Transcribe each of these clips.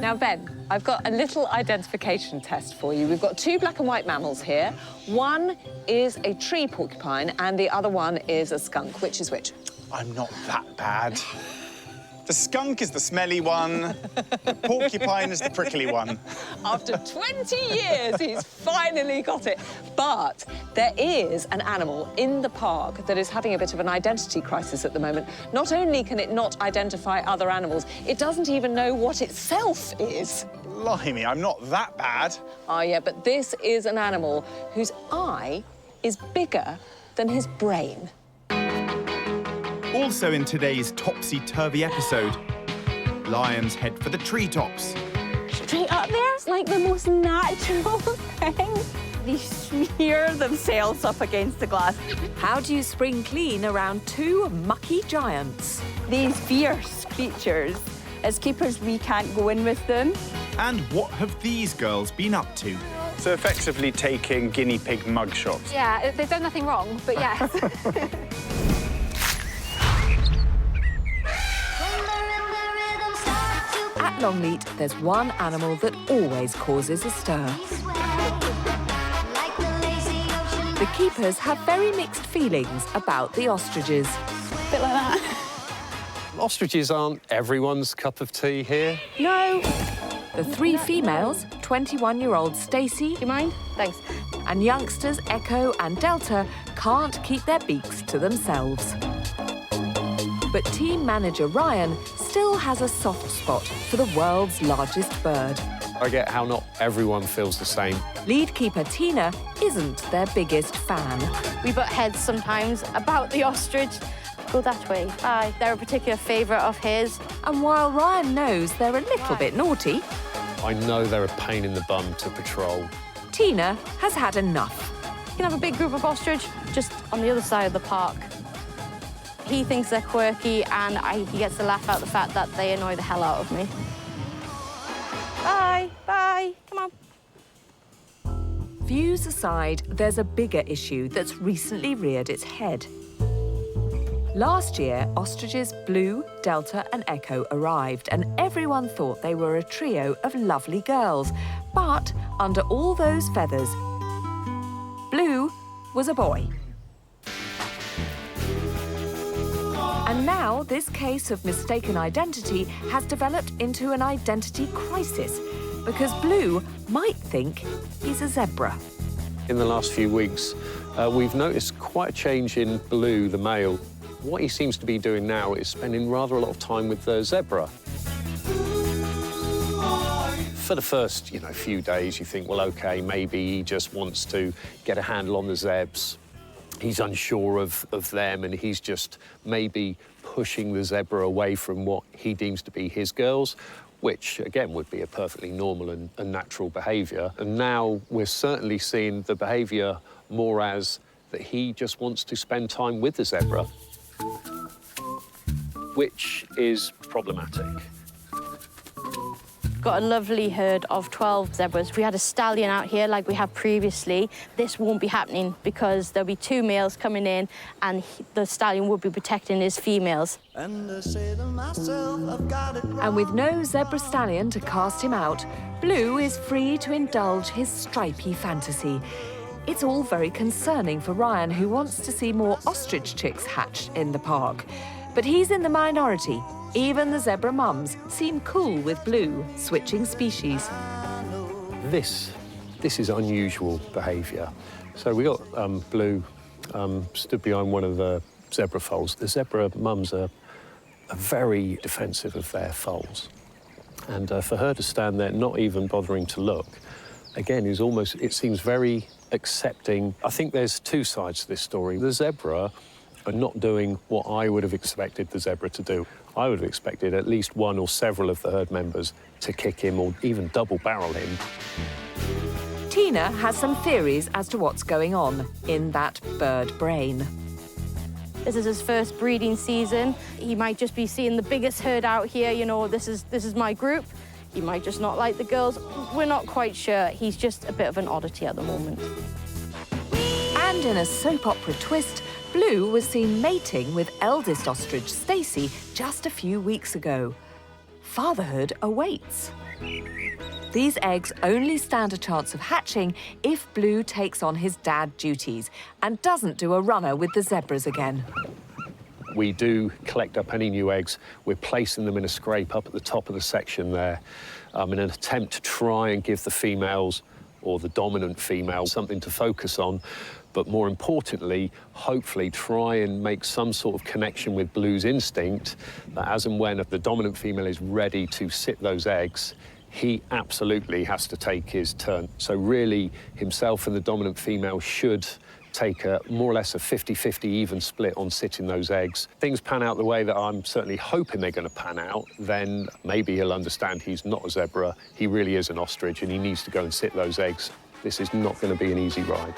Now, Ben, I've got a little identification test for you. We've got two black and white mammals here. One is a tree porcupine and the other one is a skunk. Which is which? I'm not that bad. The skunk is the smelly one. The porcupine is the prickly one. After 20 years, he's finally got it. But there is an animal in the park that is having a bit of an identity crisis at the moment. Not only can it not identify other animals, it doesn't even know what itself is. Blimey, I'm not that bad. Oh, yeah, but this is an animal whose eye is bigger than his brain. Also in today's topsy-turvy episode, lions head for the treetops. Straight up there, it's like the most natural thing. They smear themselves up against the glass. How do you spring clean around two mucky giants? These fierce creatures, as keepers, we can't go in with them. And what have these girls been up to? So effectively taking guinea pig mugshots. Yeah, they've done nothing wrong, but yes. At Longleat, there's one animal that always causes a stir. The keepers have very mixed feelings about the ostriches. A bit like that. Ostriches aren't everyone's cup of tea here. No. The three females, 21-year-old Stacey, Do you mind? Thanks. and youngsters Echo and Delta, can't keep their beaks to themselves. But team manager Ryan still has a soft spot for the world's largest bird. I get how not everyone feels the same. Lead keeper Tina isn't their biggest fan. We butt heads sometimes about the ostrich. Go that way. Bye. They're a particular favourite of his. And while Ryan knows they're a little bit naughty, I know they're a pain in the bum to patrol. Tina has had enough. You can have a big group of ostrich just on the other side of the park. He thinks they're quirky, and he gets to laugh out the fact that they annoy the hell out of me. Bye, bye, come on. Views aside, there's a bigger issue that's recently reared its head. Last year, ostriches Blue, Delta and Echo arrived, and everyone thought they were a trio of lovely girls. But under all those feathers, Blue was a boy. And now this case of mistaken identity has developed into an identity crisis because Blue might think he's a zebra. In the last few weeks, we've noticed quite a change in Blue, the male. What he seems to be doing now is spending rather a lot of time with the zebra. For the first, few days, you think, well, OK, maybe he just wants to get a handle on the zebs. He's unsure of them, and he's just maybe pushing the zebra away from what he deems to be his girls, which, again, would be a perfectly normal and natural behaviour. And now we're certainly seeing the behaviour more as that he just wants to spend time with the zebra, which is problematic. Got a lovely herd of 12 zebras. If we had a stallion out here like we have previously, this won't be happening because there'll be two males coming in and the stallion will be protecting his females. And with no zebra stallion to cast him out, Blue is free to indulge his stripy fantasy. It's all very concerning for Ryan, who wants to see more ostrich chicks hatched in the park. But he's in the minority. Even the zebra mums seem cool with Blue switching species. This is unusual behaviour. So we got Blue stood behind one of the zebra foals. The zebra mums are very defensive of their foals. And for her to stand there not even bothering to look, again, is almost, it seems very accepting. I think there's two sides to this story. The zebra are not doing what I would have expected the zebra to do. I would have expected at least one or several of the herd members to kick him or even double barrel him. Tina has some theories as to what's going on in that bird brain. This is his first breeding season. He might just be seeing the biggest herd out here, this is my group. He might just not like the girls. We're not quite sure. He's just a bit of an oddity at the moment. And in a soap opera twist, Blue was seen mating with eldest ostrich Stacey just a few weeks ago. fatherhood awaits. These eggs only stand a chance of hatching if Blue takes on his dad duties and doesn't do a runner with the zebras again. We do collect up any new eggs. We're placing them in a scrape up at the top of the section there in an attempt to try and give the females or the dominant female something to focus on, but more importantly, hopefully try and make some sort of connection with Blue's instinct that as and when the dominant female is ready to sit those eggs, he absolutely has to take his turn. So really, himself and the dominant female should take a more or less a 50-50 even split on sitting those eggs. Things pan out the way that I'm certainly hoping they're going to pan out, then maybe he'll understand he's not a zebra, he really is an ostrich, and he needs to go and sit those eggs. This is not going to be an easy ride.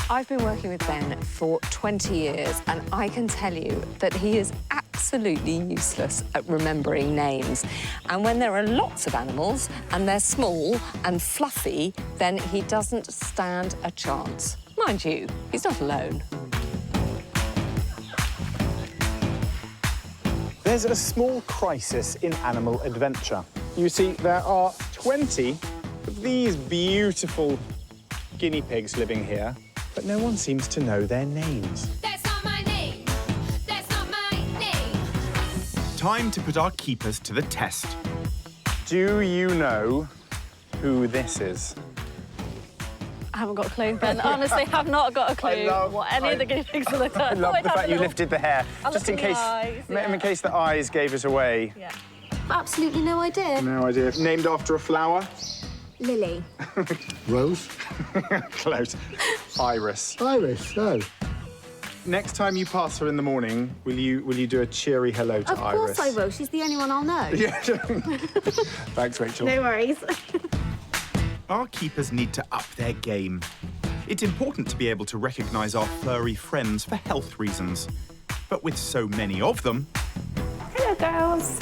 I've been working with Ben for 20 years, and I can tell you that he is absolutely useless at remembering names. And when there are lots of animals, and they're small and fluffy, then he doesn't stand a chance. Mind you, he's not alone. There's a small crisis in animal adventure. You see, there are 20 of these beautiful guinea pigs living here, but no one seems to know their names. That's not my name. That's not my name. Time to put our keepers to the test. Do you know who this is? I haven't got a clue, Ben. Honestly, have not got a clue what any of the guinea pigs are like. I love the fact you lifted the hair, just in case, in case the eyes gave us away. Yeah. Absolutely no idea. No idea. Named after a flower? Lily. Rose? Close. Iris. Iris, no. Next time you pass her in the morning, will you do a cheery hello to Iris? Of course I will. She's the only one I'll know. Yeah. Thanks, Rachel. No worries. Our keepers need to up their game. It's important to be able to recognise our furry friends for health reasons. But with so many of them... Hello, girls.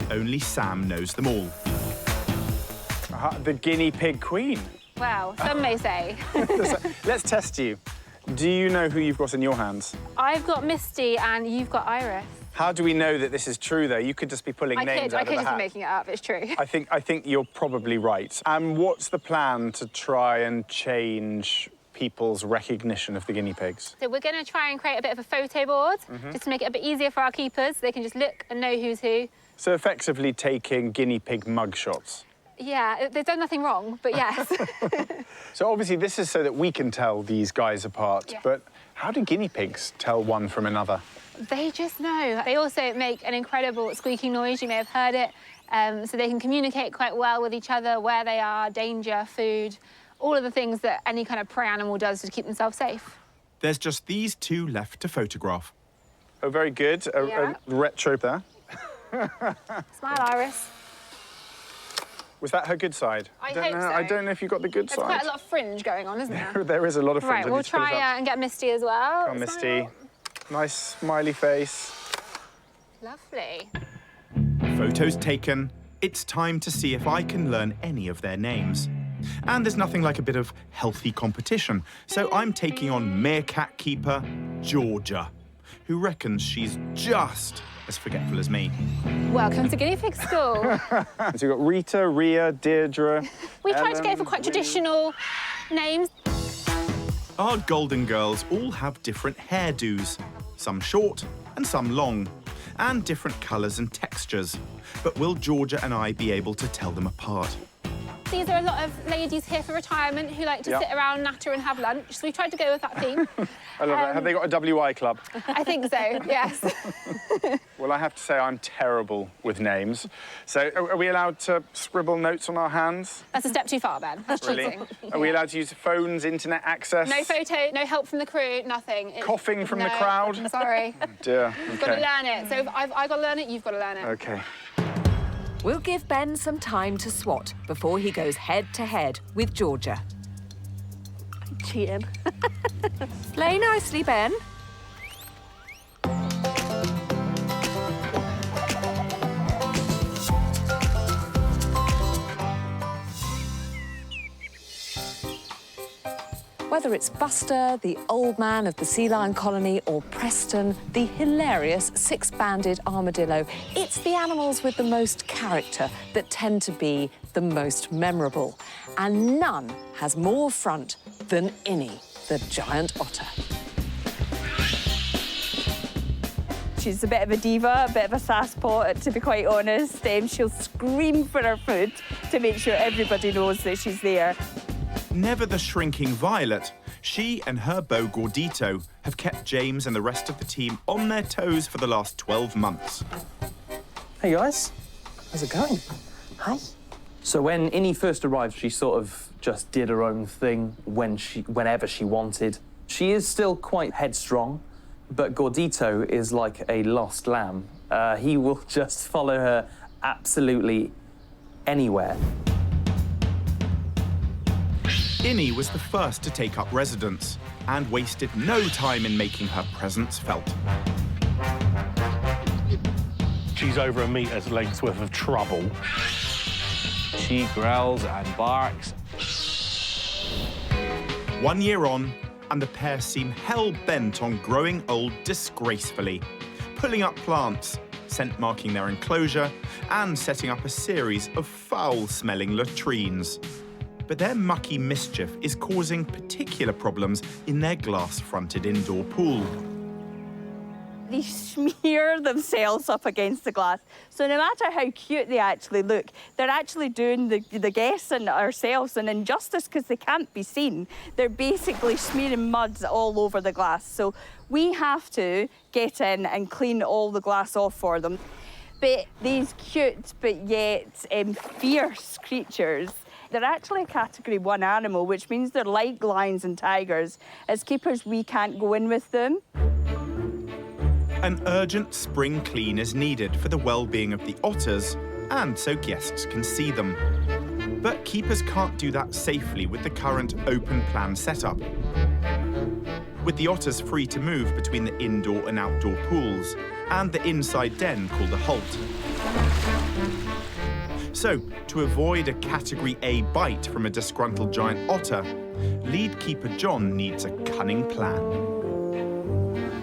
Only Sam knows them all. The guinea pig queen. Well, some may say. Let's test you. Do you know who you've got in your hands? I've got Misty and you've got Iris. How do we know that this is true, though? You could just be pulling names out of the hat. I could just be making it up, it's true. I think you're probably right. And what's the plan to try and change people's recognition of the guinea pigs? So we're going to try and create a bit of a photo board, just to make it a bit easier for our keepers. They can just look and know who's who. So effectively taking guinea pig mugshots. Yeah, they've done nothing wrong, but yes. So obviously this is so that we can tell these guys apart, but how do guinea pigs tell one from another? They just know. They also make an incredible squeaking noise, you may have heard it, so they can communicate quite well with each other, where they are, danger, food, all of the things that any kind of prey animal does to keep themselves safe. There's just these two left to photograph. Oh, very good. A retro there. Smile, Iris. Was that her good side? I hope so. I don't know if you got the good side. There's quite a lot of fringe going on, isn't there? There is a lot of fringe. Right, we'll try and get Misty as well. Come on, Misty. Nice smiley face. Lovely. Photos taken. It's time to see if I can learn any of their names. And there's nothing like a bit of healthy competition. So I'm taking on meerkat keeper Georgia, who reckons she's just as forgetful as me. Welcome to guinea pig school. So you've got Rita, Ria, Deirdre. We tried to go for quite traditional names. Our golden girls all have different hairdos, some short and some long, and different colours and textures. But will Georgia and I be able to tell them apart? These are a lot of ladies here for retirement who like to sit around, natter and have lunch, so we tried to go with that theme. I love that. Have they got a WI club? I think so, yes. Well, I have to say I'm terrible with names. So are we allowed to scribble notes on our hands? That's a step too far, Ben. That's cheating. Are we allowed to use phones, internet access? No photo, no help from the crew, nothing. Coughing from the crowd? Sorry. Oh, dear. You've got to learn it. So if I've got to learn it, you've got to learn it. OK. We'll give Ben some time to swat before he goes head-to-head with Georgia. Cheating. Play nicely, Ben. Whether it's Buster, the old man of the sea lion colony, or Preston, the hilarious six-banded armadillo, it's the animals with the most character that tend to be the most memorable. And none has more front than Innie, the giant otter. She's a bit of a diva, a bit of a sasspot, to be quite honest. She'll scream for her food to make sure everybody knows that she's there. Never the shrinking Violet, she and her beau Gordito have kept James and the rest of the team on their toes for the last 12 months. Hey guys, how's it going? Hi. So when Innie first arrived, she sort of just did her own thing whenever she wanted. She is still quite headstrong, but Gordito is like a lost lamb. He will just follow her absolutely anywhere. Innie was the first to take up residence and wasted no time in making her presence felt. She's over a meter's length's worth of trouble. She growls and barks. 1 year on, and the pair seem hell-bent on growing old disgracefully, pulling up plants, scent-marking their enclosure, and setting up a series of foul-smelling latrines. But their mucky mischief is causing particular problems in their glass-fronted indoor pool. They smear themselves up against the glass. So no matter how cute they actually look, they're actually doing the guests and ourselves an injustice because they can't be seen. They're basically smearing mud all over the glass. So we have to get in and clean all the glass off for them. But these cute but yet fierce creatures, they're actually a Category 1 animal, which means they're like lions and tigers. As keepers, we can't go in with them. An urgent spring clean is needed for the well-being of the otters, and so guests can see them. But keepers can't do that safely with the current open-plan setup. With the otters free to move between the indoor and outdoor pools, and the inside den called a halt. So, to avoid a Category A bite from a disgruntled giant otter, lead keeper John needs a cunning plan.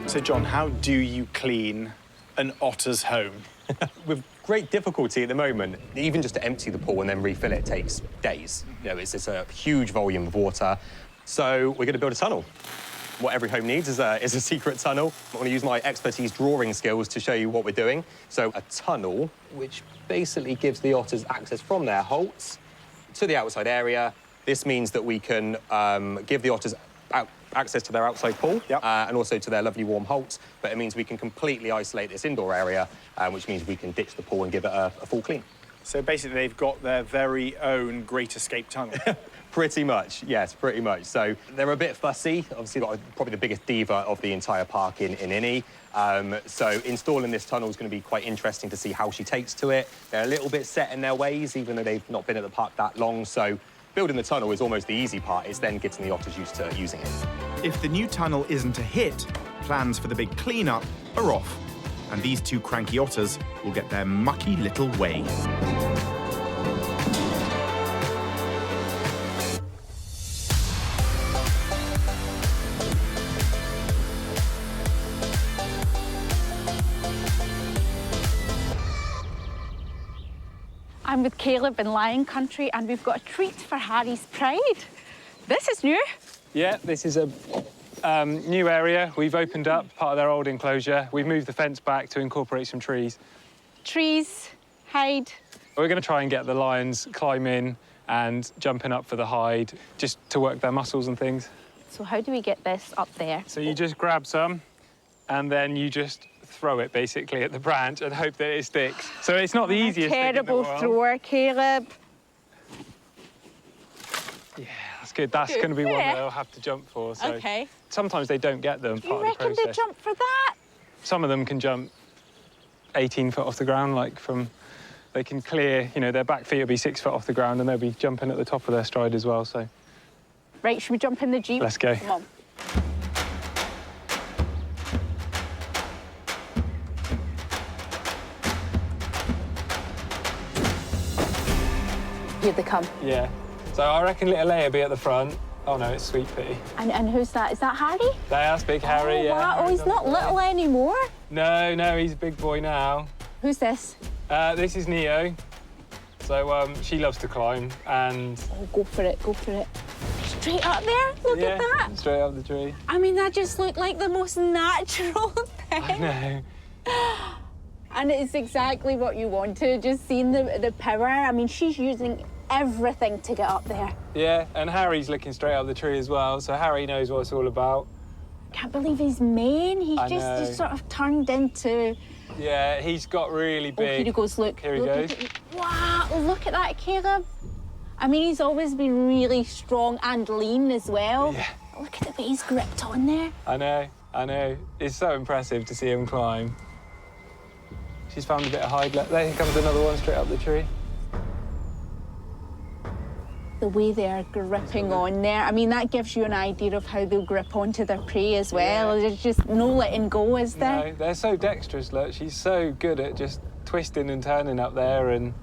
So, John, how do you clean an otter's home? With great difficulty at the moment. Even just to empty the pool and then refill it takes days. You know, it's a huge volume of water. So we're going to build a tunnel. What every home needs is a secret tunnel. I'm going to use my expertise drawing skills to show you what we're doing. So a tunnel, which basically gives the otters access from their holts to the outside area. This means that we can give the otters access to their outside pool, and also to their lovely warm holts, but it means we can completely isolate this indoor area, which means we can ditch the pool and give it a full clean. So basically they've got their very own Great Escape tunnel. Pretty much, yes, pretty much. So they're a bit fussy. Obviously, probably the biggest diva of the entire park in Innie. So installing this tunnel is going to be quite interesting to see how she takes to it. They're a little bit set in their ways, even though they've not been at the park that long. So building the tunnel is almost the easy part. It's then getting the otters used to using it. If the new tunnel isn't a hit, plans for the big clean-up are off. And these two cranky otters will get their mucky little way. I'm with Caleb in Lion Country, and we've got a treat for Harry's Pride. This is new. Yeah, this is a new area we've opened up, part of their old enclosure. We've moved the fence back to incorporate some trees. Trees, hide. We're going to try and get the lions climb in and jumping up for the hide, just to work their muscles and things. So how do we get this up there? So you just grab some, and then you just throw it, basically, at the branch and hope that it sticks. So it's not the easiest thing in the world. Terrible thrower, Caleb. Yeah, that's good. That's going to be one that they'll have to jump for. So OK. Sometimes they don't get them, Do you reckon they jump for that? Some of them can jump 18 foot off the ground, like from they can clear, you know, their back feet will be 6 foot off the ground and they'll be jumping at the top of their stride as well, so. Right, should we jump in the Jeep? Let's go. Come on. Here they come. Yeah. So I reckon little Leia will be at the front. Oh no, it's Sweet Pea. And who's that? Is that Harry? That's Big Harry, yeah. Wow. Oh, he's not little anymore. No, he's a big boy now. Who's this? This is Neo. So she loves to climb and... Oh, go for it, go for it. Straight up there? Look at that. Straight up the tree. I mean, that just looked like the most natural thing. I know. And it's exactly what you wanted, just seeing the power. I mean, she's using everything to get up there. Yeah, and Harry's looking straight up the tree as well, so Harry knows what it's all about. Can't believe his mane. He's just sort of turned into... Yeah, he's got really big... Oh, here he goes, look. Here he goes. Wow, look at that, Caleb. I mean, he's always been really strong and lean as well. Yeah. Look at the way he's gripped on there. I know. It's so impressive to see him climb. She's found a bit of hide left. There comes another one straight up the tree. The way they're gripping on there, I mean, that gives you an idea of how they'll grip onto their prey as well. Yeah. There's just no letting go, is there? No, they're so dexterous, look. She's so good at just twisting and turning up there, and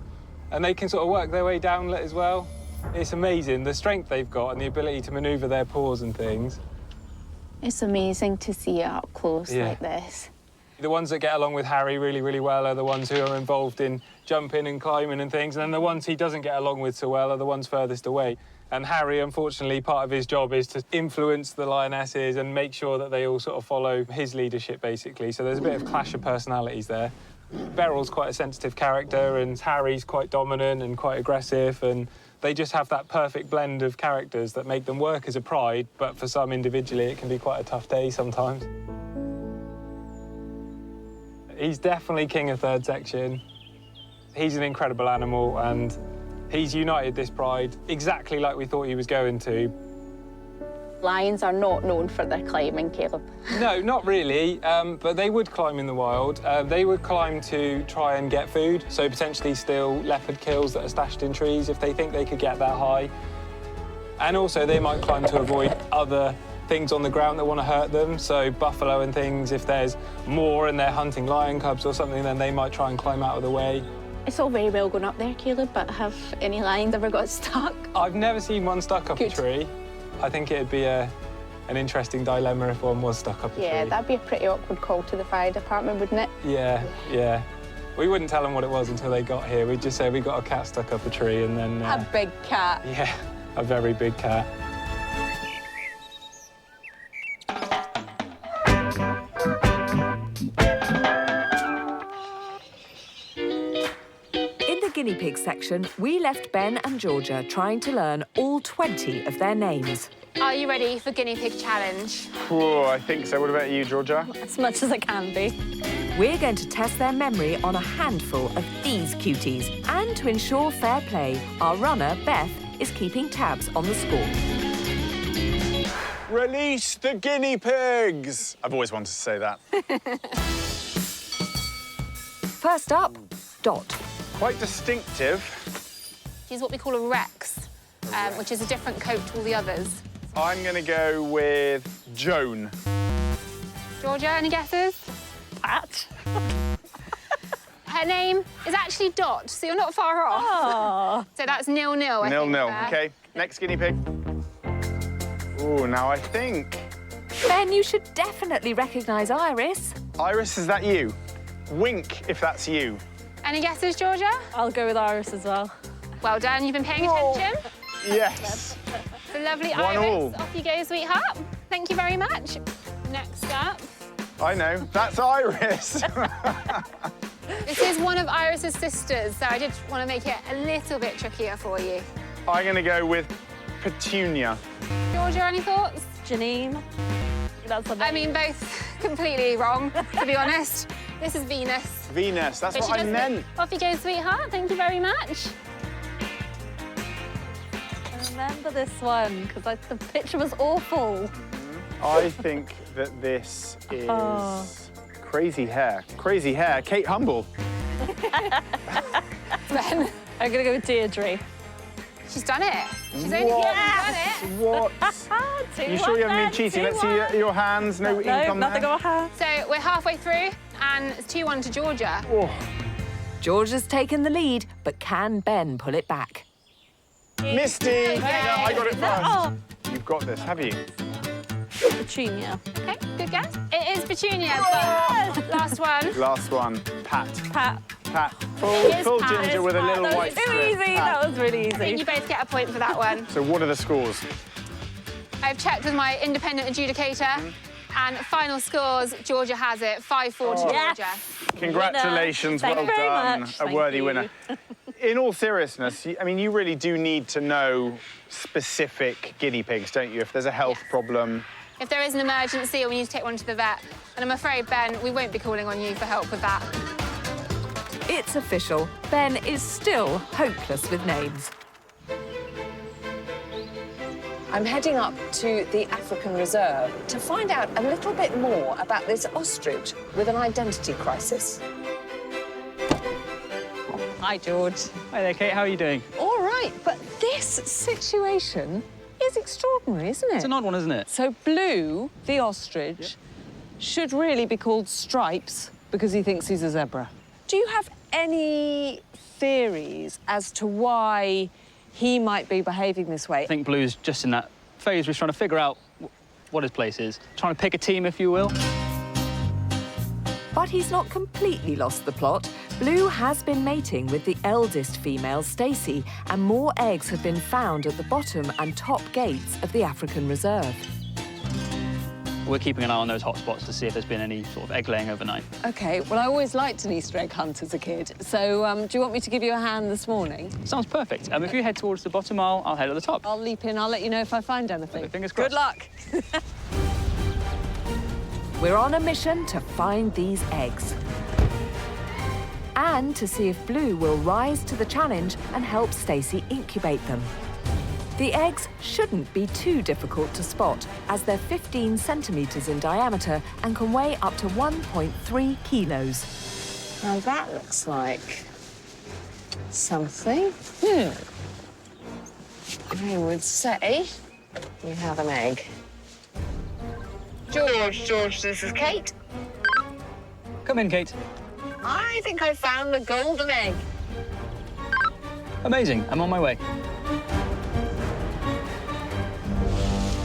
they can sort of work their way down as well. It's amazing, the strength they've got and the ability to manoeuvre their paws and things. It's amazing to see it up close like this. The ones that get along with Harry really, really well are the ones who are involved in jumping and climbing and things, and then the ones he doesn't get along with so well are the ones furthest away. And Harry, unfortunately, part of his job is to influence the lionesses and make sure that they all sort of follow his leadership, basically. So there's a bit of clash of personalities there. Beryl's quite a sensitive character, and Harry's quite dominant and quite aggressive, and they just have that perfect blend of characters that make them work as a pride, but for some individually it can be quite a tough day sometimes. He's definitely king of third section. He's an incredible animal, and he's united this pride exactly like we thought he was going to. Lions are not known for their climbing, Caleb. No, not really, but they would climb in the wild. They would climb to try and get food, so potentially steal leopard kills that are stashed in trees if they think they could get that high. And also they might climb to avoid other things on the ground that want to hurt them, so buffalo and things, if there's more and they're hunting lion cubs or something, then they might try and climb out of the way. It's all very well going up there, Caleb, but have any lions ever got stuck? I've never seen one stuck up a tree. I think it'd be an interesting dilemma if one was stuck up a tree. Yeah, that'd be a pretty awkward call to the fire department, wouldn't it? Yeah. We wouldn't tell them what it was until they got here. We'd just say we got a cat stuck up a tree, and then... A big cat. Yeah, a very big cat. Guinea pig section, we left Ben and Georgia trying to learn all 20 of their names. Are you ready for guinea pig challenge? Oh, I think so. What about you, Georgia? As much as I can be. We're going to test their memory on a handful of these cuties. And to ensure fair play, our runner, Beth, is keeping tabs on the score. Release the guinea pigs! I've always wanted to say that. First up, Dot. Quite distinctive. She's what we call a Rex, which is a different coat to all the others. I'm going to go with Joan. Georgia, any guesses? Pat. Her name is actually Dot, so you're not far off. Oh. So that's 0-0, I think. 0-0, OK. Next guinea pig. Oh, now I think... Ben, you should definitely recognise Iris. Iris, is that you? Wink if that's you. Any guesses, Georgia? I'll go with Iris as well. Well done, you've been paying attention. Yes. The lovely 1-1. Iris. Off you go, sweetheart. Thank you very much. Next up. I know, that's Iris. This is one of Iris's sisters, so I did want to make it a little bit trickier for you. I'm going to go with Petunia. Georgia, any thoughts? Janine. That's a name. I mean, both completely wrong, to be honest. This is Venus. Venus, that's But what she I does- meant. Off you go, sweetheart. Thank you very much. I remember this one, because the picture was awful. I think that this is Crazy Hair. Crazy Hair, Kate Humble. Ben. I'm going to go with Deirdre. She's done it. She's only done it. What? You sure you haven't been cheating? Let's see your hands. No ink on nothing there. on my hands. So we're halfway through, and it's 2-1 to Georgia. Oh. Georgia's taken the lead, but can Ben pull it back? Misty! Yeah, I got it first. You've got this, have you? Petunia. Okay, good guess. It is Petunia, but last one. Last one. Pat. Pat. Pat. It is Full Pat. ginger with a little That white was too strip. easy. Pat. That was really I think easy. you both get a point for that one. So what are the scores? I've checked with my independent adjudicator, and final scores, Georgia has it, 5-4 to Georgia. Congratulations, Thank well you very done. much. A Thank worthy you. winner. In all seriousness, I mean, you really do need to know specific guinea pigs, don't you? If there's a health problem. If there is an emergency or we need to take one to the vet, and I'm afraid, Ben, we won't be calling on you for help with that. It's official. Ben is still hopeless with names. I'm heading up to the African Reserve to find out a little bit more about this ostrich with an identity crisis. Hi, George. Hi there, Kate. How are you doing? All right, but this situation is extraordinary, isn't it? It's an odd one, isn't it? So Blue, the ostrich, should really be called Stripes because he thinks he's a zebra. Do you have any theories as to why he might be behaving this way? I think Blue's just in that phase where he's trying to figure out what his place is. Trying to pick a team, if you will. But he's not completely lost the plot. Blue has been mating with the eldest female, Stacey, and more eggs have been found at the bottom and top gates of the African Reserve. We're keeping an eye on those hot spots to see if there's been any sort of egg laying overnight. OK, well, I always liked an Easter egg hunt as a kid, so do you want me to give you a hand this morning? Sounds perfect. If you head towards the bottom, I'll head at the top. I'll leap in, I'll let you know if I find anything. Okay, fingers crossed. Good luck. We're on a mission to find these eggs. And to see if Blue will rise to the challenge and help Stacey incubate them. The eggs shouldn't be too difficult to spot, as they're 15 centimetres in diameter and can weigh up to 1.3 kilos. Now that looks like something. I would say we have an egg. George, this is Kate. Come in, Kate. I think I found the golden egg. Amazing. I'm on my way.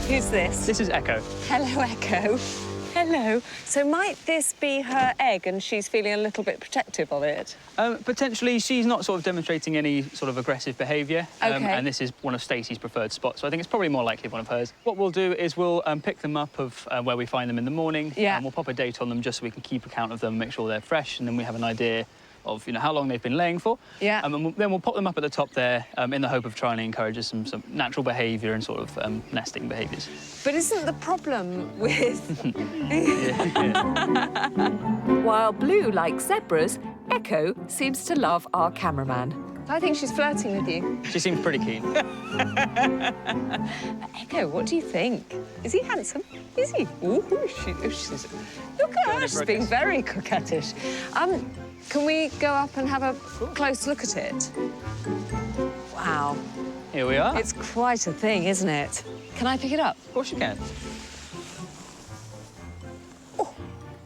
Who's this? This is Echo. Hello, Echo. Hello. So might this be her egg and she's feeling a little bit protective of it? Potentially, she's not sort of demonstrating any sort of aggressive behaviour. OK. And this is one of Stacey's preferred spots, so I think it's probably more likely one of hers. What we'll do is we'll pick them up of where we find them in the morning. Yeah. And we'll pop a date on them just so we can keep account of them, make sure they're fresh, and then we have an idea of how long they've been laying for. Yeah. And then we'll pop them up at the top there in the hope of trying to encourage some natural behaviour and sort of nesting behaviours. But isn't the problem with... While Blue likes zebras, Echo seems to love our cameraman. I think she's flirting with you. She seems pretty keen. Echo, what do you think? Is he handsome? Is he? Ooh, she's... Look at her, she's being very coquettish. Can we go up and have a close look at it? Wow. Here we are. It's quite a thing, isn't it? Can I pick it up? Of course you can. Oh,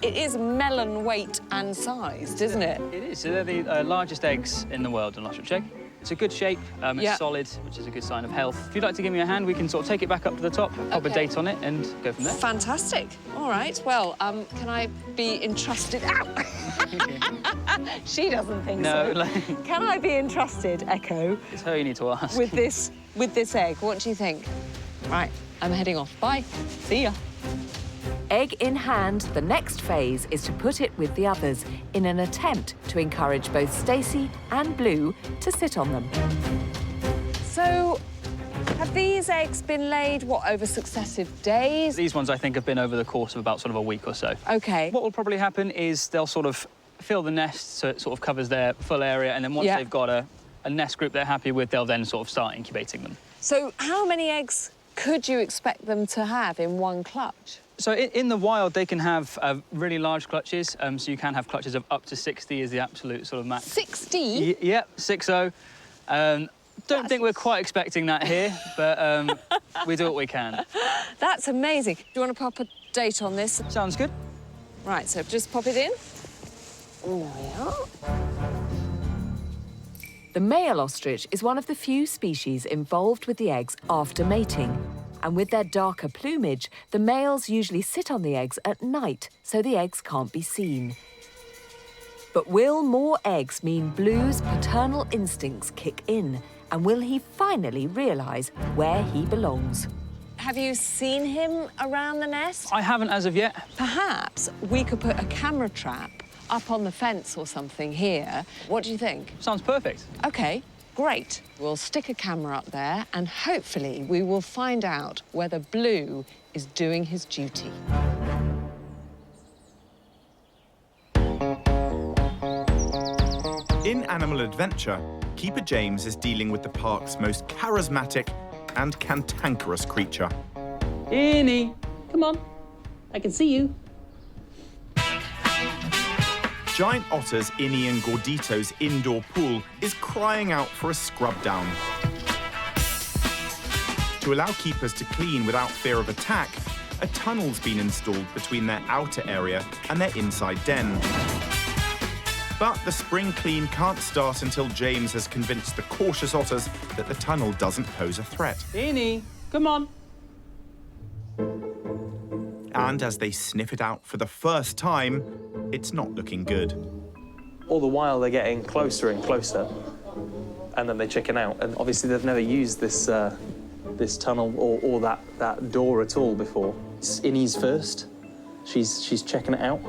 it is melon weight and sized, isn't it? It is. So they're the largest eggs in the world, an ostrich egg. It's a good shape, it's Yeah. solid, which is a good sign of health. If you'd like to give me a hand, we can sort of take it back up to the top, pop a date on it, and go from there. Fantastic. All right, well, can I be entrusted... Ow! She doesn't think No, so. Can I be entrusted, Echo, It's her you need to ask. with this egg? What do you think? Right, I'm heading off. Bye. See ya. Egg in hand, the next phase is to put it with the others in an attempt to encourage both Stacey and Blue to sit on them. So, have these eggs been laid, what, over successive days? These ones, I think, have been over the course of about sort of a week or so. OK. What will probably happen is they'll sort of fill the nest so it sort of covers their full area, and then once Yeah. they've got a nest group they're happy with, they'll then sort of start incubating them. So, how many eggs could you expect them to have in one clutch? So in the wild, they can have really large clutches. So you can have clutches of up to 60 is the absolute sort of max. 60? Yep, 60. Don't think we're quite expecting that here, but we do what we can. That's amazing. Do you want to pop a date on this? Sounds good. Right, so just pop it in. There we are. The male ostrich is one of the few species involved with the eggs after mating. And with their darker plumage, the males usually sit on the eggs at night, so the eggs can't be seen. But will more eggs mean Blue's paternal instincts kick in? And will he finally realise where he belongs? Have you seen him around the nest? I haven't as of yet. Perhaps we could put a camera trap up on the fence or something here. What do you think? Sounds perfect. OK, great. We'll stick a camera up there and hopefully we will find out whether Blue is doing his duty. In Animal Adventure, Keeper James is dealing with the park's most charismatic and cantankerous creature. Innie, come on. I can see you. Giant Otter's Innie and Gordito's indoor pool is crying out for a scrub down. To allow keepers to clean without fear of attack, a tunnel's been installed between their outer area and their inside den. But the spring clean can't start until James has convinced the cautious otters that the tunnel doesn't pose a threat. Innie, come on. And as they sniff it out for the first time, it's not looking good. All the while, they're getting closer and closer, and then they chicken out. And obviously, they've never used this this tunnel or that door at all before. It's Innie's first. She's checking it out.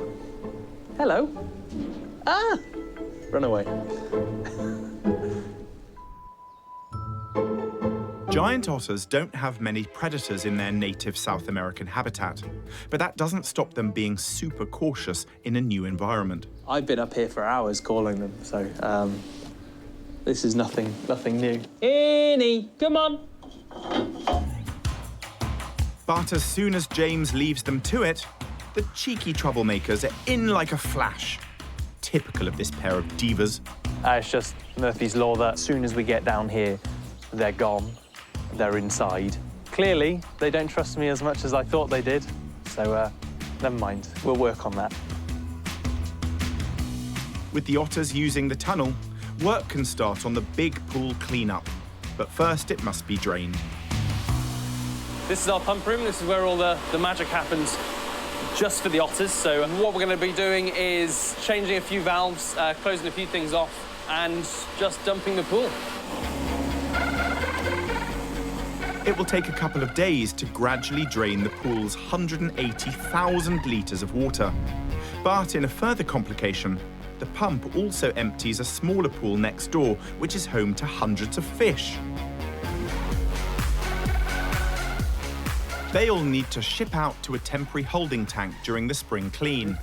Hello. Ah! Run away. Giant otters don't have many predators in their native South American habitat, but that doesn't stop them being super cautious in a new environment. I've been up here for hours calling them, so this is nothing new. Innie, come on. But as soon as James leaves them to it, the cheeky troublemakers are in like a flash. Typical of this pair of divas. It's just Murphy's Law that as soon as we get down here, they're gone. They're inside. Clearly, they don't trust me as much as I thought they did. So, never mind. We'll work on that. With the otters using the tunnel, work can start on the big pool cleanup. But first, it must be drained. This is our pump room. This is where all the magic happens just for the otters. So what we're going to be doing is changing a few valves, closing a few things off, and just dumping the pool. It will take a couple of days to gradually drain the pool's 180,000 litres of water. But in a further complication, the pump also empties a smaller pool next door, which is home to hundreds of fish. They'll need to ship out to a temporary holding tank during the spring clean.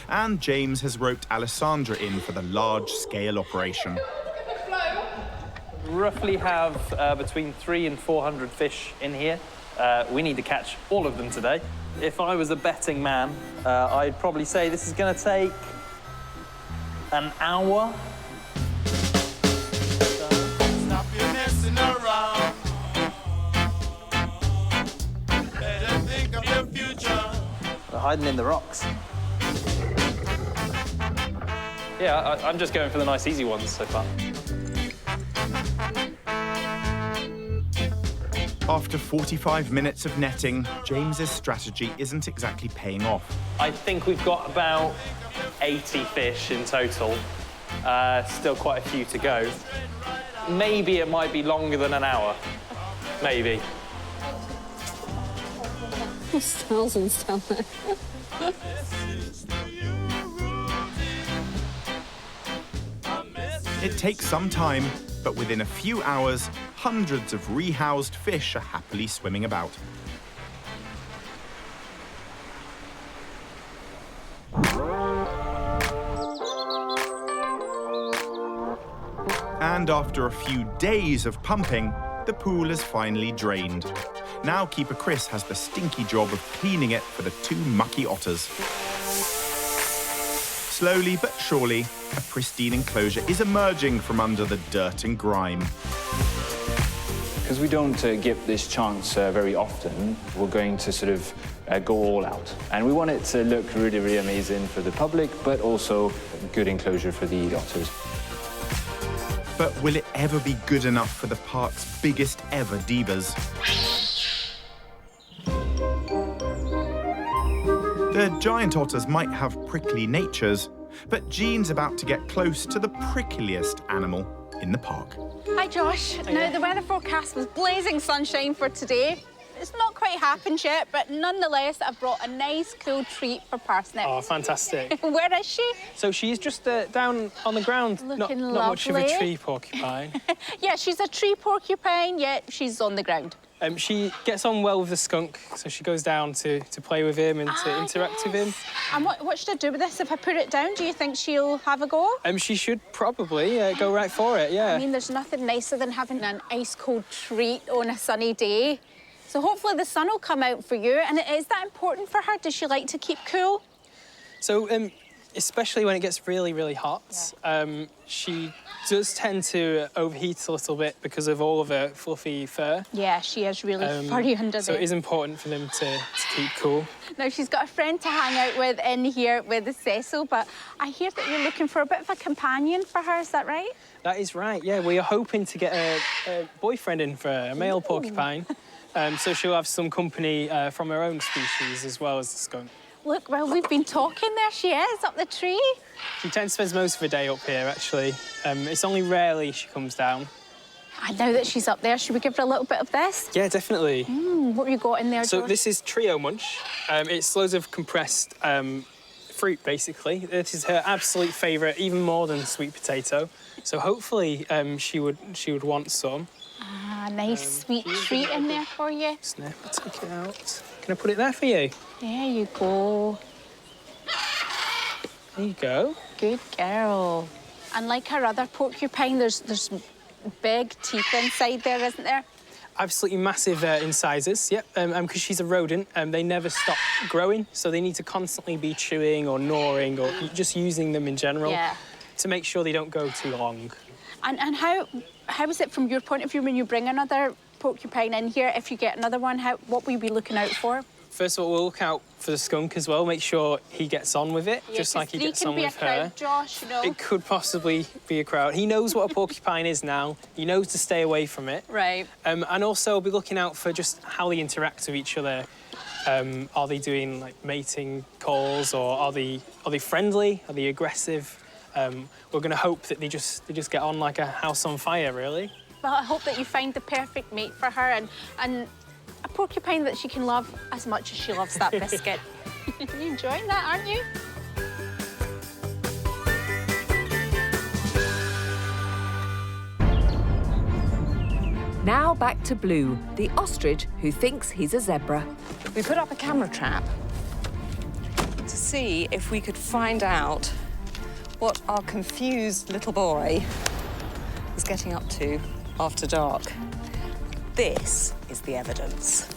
And James has roped Alessandra in for the large-scale operation. Roughly have between 300 and 400 fish in here. We need to catch all of them today. If I was a betting man, I'd probably say this is going to take an hour. Stop your messing around. Better think of your future. They're hiding in the rocks. Yeah, I'm just going for the nice, easy ones so far. After 45 minutes of netting, James's strategy isn't exactly paying off. I think we've got about 80 fish in total. Still quite a few to go. Maybe it might be longer than an hour. Maybe. There's thousands down there. It takes some time, but within a few hours, hundreds of rehoused fish are happily swimming about. And after a few days of pumping, The pool is finally drained. Now Keeper Chris has the stinky job of cleaning it for the 2 mucky otters. Slowly but surely, a pristine enclosure is emerging from under the dirt and grime. Because we don't get this chance very often, we're going to sort of go all out. And we want it to look really, really amazing for the public, but also good enclosure for the otters. But will it ever be good enough for the park's biggest ever divas? The giant otters might have prickly natures, but Jean's about to get close to the prickliest animal in the park. Hi, Josh. Now, the weather forecast was blazing sunshine for today. It's not quite happened yet, but nonetheless, I've brought a nice, cool treat for Parsnip. Oh, fantastic. Where is she? So she's just down on the ground. Looking not much of a lovely. tree porcupine. Yeah, she's a tree porcupine, yet she's on the ground. She gets on well with the skunk, so she goes down to play with him and to interact with him. And what should I do with this? If I put it down, do you think she'll have a go? She should probably go right for it, yeah. I mean, there's nothing nicer than having an ice-cold treat on a sunny day. So hopefully the sun will come out for you. And is that important for her? Does she like to keep cool? So, especially when it gets really, really hot, she does tend to overheat a little bit because of all of her fluffy fur. Yeah, she is really furry under So there. it is important for them to keep cool. Now, she's got a friend to hang out with in here with the Cecil, but I hear that you're looking for a bit of a companion for her, is that right? That is right, yeah. We are hoping to get a boyfriend in for her, a male porcupine. So she'll have some company from her own species as well as the skunk. Look, well, we've been talking. There she is, up the tree. She tends to spend most of her day up here, actually. It's only rarely she comes down. And now that she's up there, should we give her a little bit of this? Yeah, definitely. What have you got in there, So Josh? this is Trio Munch. It's loads of compressed fruit, basically. This is her absolute favourite, even more than sweet potato. So hopefully she would want some. Ah, nice sweet treat in there for you. Snip, I'll take it out. Can I put it there for you? There you go. There you go. Good girl. And like her other porcupine, there's big teeth inside there, isn't there? Absolutely massive incisors, yep. Because she's a rodent, they never stop growing, so they need to constantly be chewing or gnawing or just using them in general to make sure they don't go too long. And how is it from your point of view when you bring another porcupine in here? If you get another one, what will you be looking out for? First of all, we'll look out for the skunk as well, make sure he gets on with it, just like he gets on with her. Crowd, Josh, you know. It could possibly be a crowd. He knows what a porcupine is now. He knows to stay away from it. Right. And also we'll be looking out for just how they interact with each other. Are they doing like mating calls, or are they friendly? Are they aggressive? We're going to hope that they just get on like a house on fire, really. Well, I hope that you find the perfect mate for her and a porcupine that she can love as much as she loves that biscuit. You're enjoying that, aren't you? Now back to Blue, the ostrich who thinks he's a zebra. We put up a camera trap to see if we could find out what our confused little boy is getting up to after dark. This is the evidence.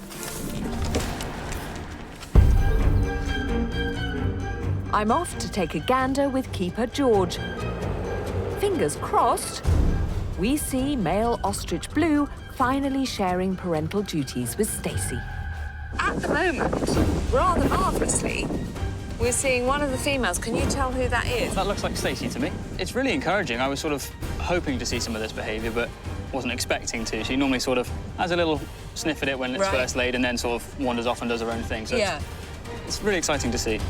I'm off to take a gander with Keeper George. Fingers crossed, we see male ostrich Blue finally sharing parental duties with Stacey. At the moment, rather marvellously, we're seeing one of the females. Can you tell who that is? That looks like Stacey to me. It's really encouraging. I was sort of hoping to see some of this behaviour, but wasn't expecting to. She normally sort of has a little sniff at it when it's first laid and then sort of wanders off and does her own thing. So it's really exciting to see.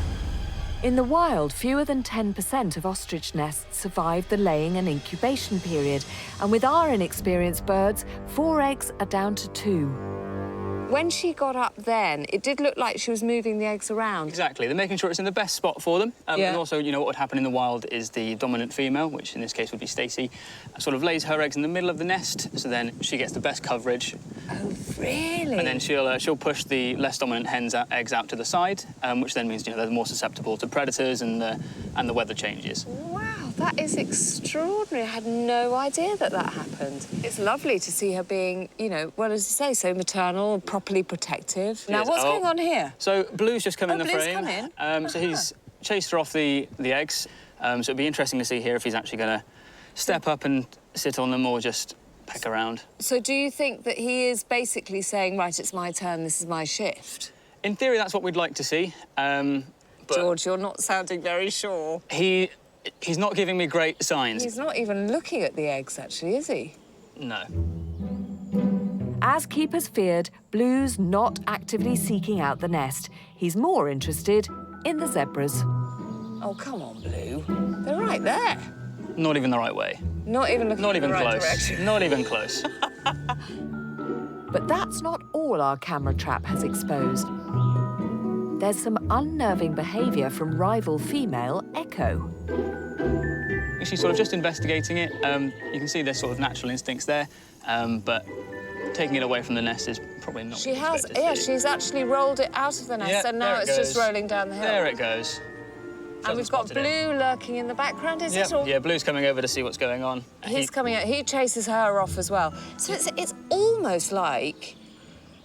In the wild, fewer than 10% of ostrich nests survive the laying and incubation period. And with our inexperienced birds, 4 eggs are down to 2. When she got up then, it did look like she was moving the eggs around. Exactly. They're making sure it's in the best spot for them. And also, you know, what would happen in the wild is the dominant female, which in this case would be Stacey, sort of lays her eggs in the middle of the nest, so then she gets the best coverage. Oh, really? And then she'll push the less dominant hen's eggs out to the side, which then means, you know, they're more susceptible to predators and the weather changes. Wow, That is extraordinary. I had no idea that that happened. It's lovely to see her being, you know, well, as you say, so maternal, properly protective. Now, what's going on here? So Blue's just come in the Blue's frame. come in? So he's chased her off the eggs. So it'd be interesting to see here if he's actually going to step up and sit on them or just peck around. So do you think that he is basically saying, right, it's my turn, this is my shift? In theory, that's what we'd like to see. George, you're not sounding very sure. He's not giving me great signs. He's not even looking at the eggs, actually, is he? No. As keepers feared, Blue's not actively seeking out the nest. He's more interested in the zebras. Oh, come on, Blue. They're right there. Not even the right way. Not even looking in the right close. direction. Not even close. But that's not all our camera trap has exposed. There's some unnerving behaviour from rival female Echo. She's sort of just investigating it. You can see there's sort of natural instincts there, but taking it away from the nest is probably not. She has, yeah, she's actually rolled it out of the nest, and now it's just rolling down the hill. There it goes. And we've got Blue lurking in the background, is it? Or... Yeah, Blue's coming over to see what's going on. He's coming out. He chases her off as well. So it's almost like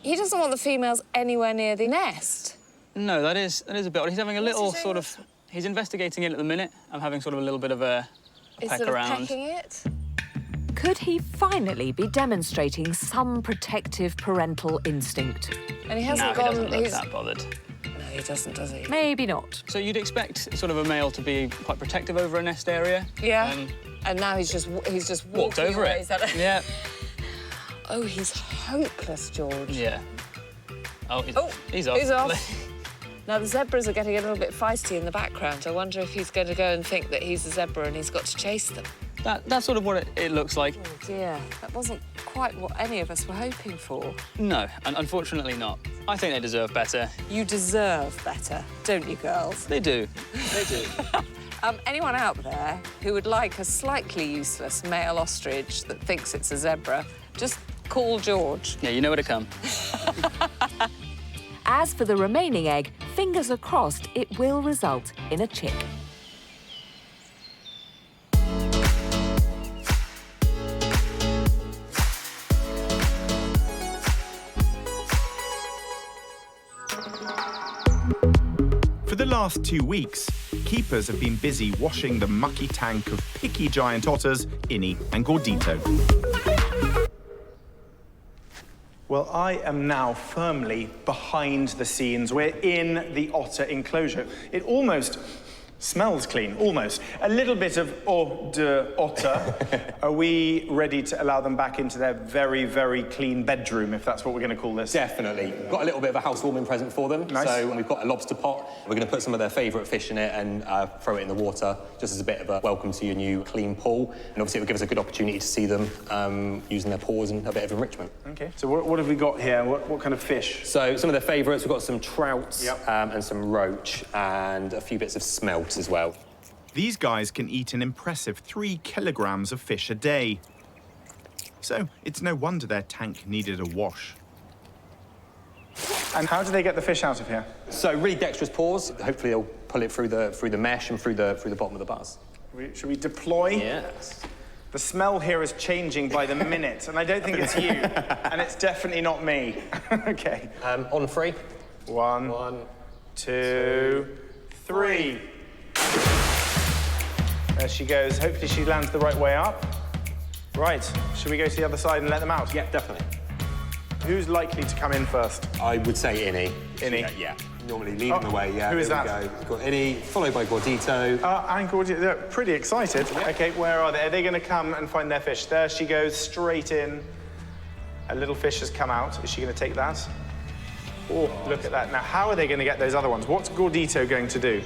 he doesn't want the females anywhere near the nest. No, that is a bit odd. He's having a little sort of... He's investigating it at the minute. I'm having sort of a little bit of a peck around. Pecking it? Could he finally be demonstrating some protective parental instinct? And he hasn't He doesn't look that bothered. No, he doesn't, does he? Maybe not. So you'd expect sort of a male to be quite protective over a nest area. Yeah. And now he's just walked over away. it. Is that Yeah. Oh, he's hopeless, George. Yeah. Oh, he's off. He's off. Now, the zebras are getting a little bit feisty in the background. I wonder if he's going to go and think that he's a zebra and he's got to chase them. That's sort of what it looks like. Oh, dear. That wasn't quite what any of us were hoping for. No, unfortunately not. I think they deserve better. You deserve better, don't you, girls? They do. They do. Anyone out there who would like a slightly useless male ostrich that thinks it's a zebra, just call George. Yeah, you know where to come. As for the remaining egg, fingers are crossed it will result in a chick. For the last 2 weeks, keepers have been busy washing the mucky tank of picky giant otters, Innie and Gordito. Well, I am now firmly behind the scenes. We're in the otter enclosure. It almost smells clean, almost. A little bit of eau d'otter. Are we ready to allow them back into their very, very clean bedroom, if that's what we're going to call this? Definitely. We've got a little bit of a housewarming present for them. Nice. So we've got a lobster pot. We're going to put some of their favourite fish in it and throw it in the water, just as a bit of a welcome to your new clean pool. And obviously it will give us a good opportunity to see them using their paws and a bit of enrichment. OK. So what have we got here? What kind of fish? So some of their favourites, we've got some trouts and some roach and a few bits of smelt as well. These guys can eat an impressive 3 kilograms of fish a day. So it's no wonder their tank needed a wash. And how do they get the fish out of here? So really dexterous paws. Hopefully they'll pull it through the mesh and through the bottom of the buzz. Should we deploy? Yes. The smell here is changing by the minute, and I don't think it's you, and it's definitely not me. OK. On 3. 1, 2, 3. There she goes. Hopefully she lands the right way up. Right, should we go to the other side and let them out? Yeah, definitely. Who's likely to come in first? I would say Innie. Innie? Yeah. Normally leading the way, yeah. Who is that? We've got Innie, followed by Gordito. And Gordito, they're pretty excited. Yeah. OK, where are they? Are they going to come and find their fish? There she goes, straight in. A little fish has come out. Is she going to take that? Oh, look at that. Now, how are they going to get those other ones? What's Gordito going to do?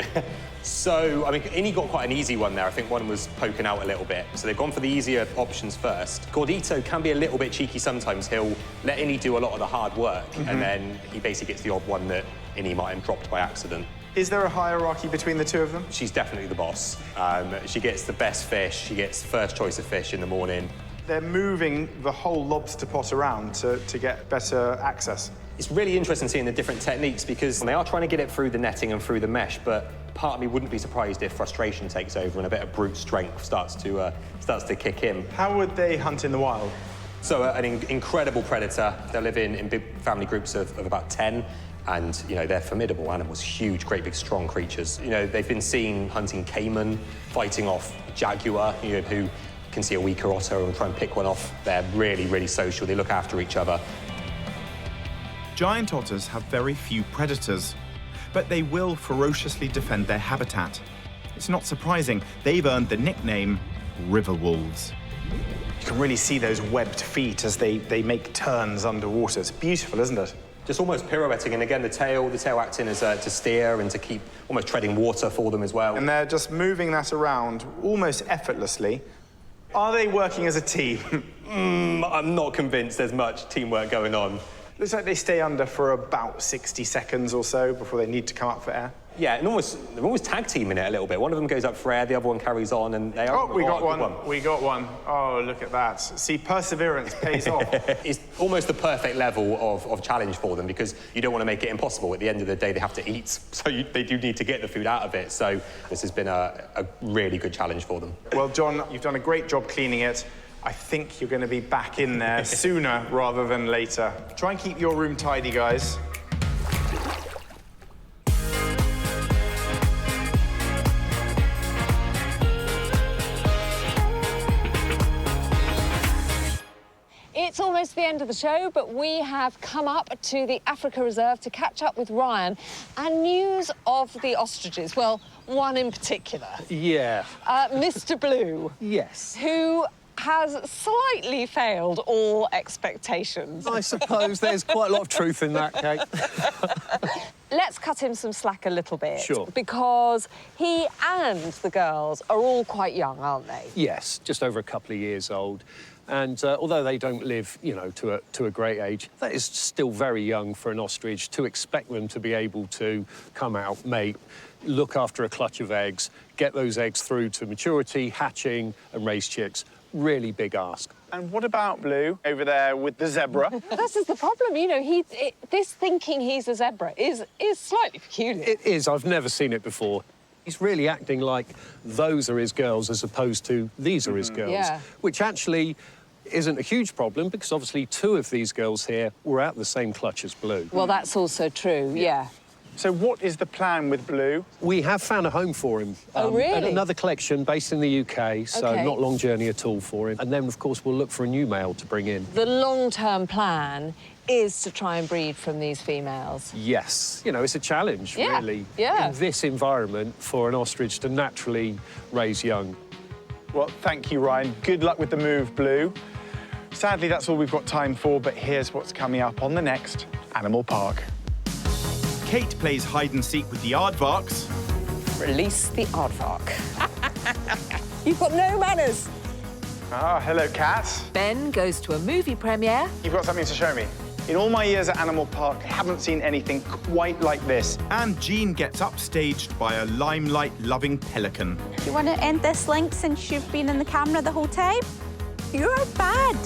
So, I mean, Innie got quite an easy one there. I think one was poking out a little bit. So they've gone for the easier options first. Gordito can be a little bit cheeky sometimes. He'll let Innie do a lot of the hard work, and then he basically gets the odd one that Innie might have dropped by accident. Is there a hierarchy between the two of them? She's definitely the boss. She gets the best fish. She gets first choice of fish in the morning. They're moving the whole lobster pot around to get better access. It's really interesting seeing the different techniques because they are trying to get it through the netting and through the mesh, but part of me wouldn't be surprised if frustration takes over and a bit of brute strength starts to kick in. How would they hunt in the wild? So an incredible predator. They live in big family groups of about 10. And, you know, they're formidable animals, huge, great big strong creatures. You know, they've been seen hunting caiman, fighting off jaguar, you know, who can see a weaker otter and try and pick one off. They're really, really social. They look after each other. Giant otters have very few predators, but they will ferociously defend their habitat. It's not surprising they've earned the nickname river wolves. You can really see those webbed feet as they make turns underwater. It's beautiful, isn't it? Just almost pirouetting, and again, the tail acting as to steer and to keep almost treading water for them as well. And they're just moving that around almost effortlessly. Are they working as a team? I'm not convinced there's much teamwork going on. Looks like they stay under for about 60 seconds or so before they need to come up for air. Yeah, and they're almost tag teaming it a little bit. One of them goes up for air, the other one carries on, and they are... Oh, we got one. We got one. Oh, look at that. See, perseverance pays off. It's almost the perfect level of challenge for them because you don't want to make it impossible. At the end of the day, they have to eat, so they do need to get the food out of it. So this has been a really good challenge for them. Well, John, you've done a great job cleaning it. I think you're going to be back in there sooner rather than later. Try and keep your room tidy, guys. It's almost the end of the show, but we have come up to the Africa Reserve to catch up with Ryan and news of the ostriches. Well, one in particular. Yeah. Mr. Blue. Yes. Who has slightly failed all expectations. I suppose there's quite a lot of truth in that, Kate. Let's cut him some slack a little bit. Sure. Because he and the girls are all quite young, aren't they? Yes, just over a couple of years old. And although they don't live, you know, to a great age, that is still very young for an ostrich to expect them to be able to come out, mate, look after a clutch of eggs, get those eggs through to maturity, hatching, and raise chicks. Really big ask. And what about Blue over there with the zebra? This is the problem, you know, this thinking he's a zebra is slightly peculiar. It is. I've never seen it before. He's really acting like those are his girls as opposed to these are his girls, yeah. Which actually isn't a huge problem because obviously two of these girls here were out the same clutch as Blue. Well, that's also true, yeah. So what is the plan with Blue? We have found a home for him. Oh, really? At another collection based in the UK, so Okay. not long journey at all for him. And then, of course, we'll look for a new male to bring in. The long-term plan is to try and breed from these females. Yes. You know, it's a challenge, Yeah, really, yeah. in this environment for an ostrich to naturally raise young. Well, thank you, Ryan. Good luck with the move, Blue. Sadly, that's all we've got time for, but here's what's coming up on the next Animal Park. Kate plays hide-and-seek with the aardvarks. Release the aardvark. You've got no manners. Ah, hello, Kat. Ben goes to a movie premiere. You've got something to show me. In all my years at Animal Park, I haven't seen anything quite like this. And Jean gets upstaged by a limelight-loving pelican. Do you want to end this link since you've been in the camera the whole time? You're bad.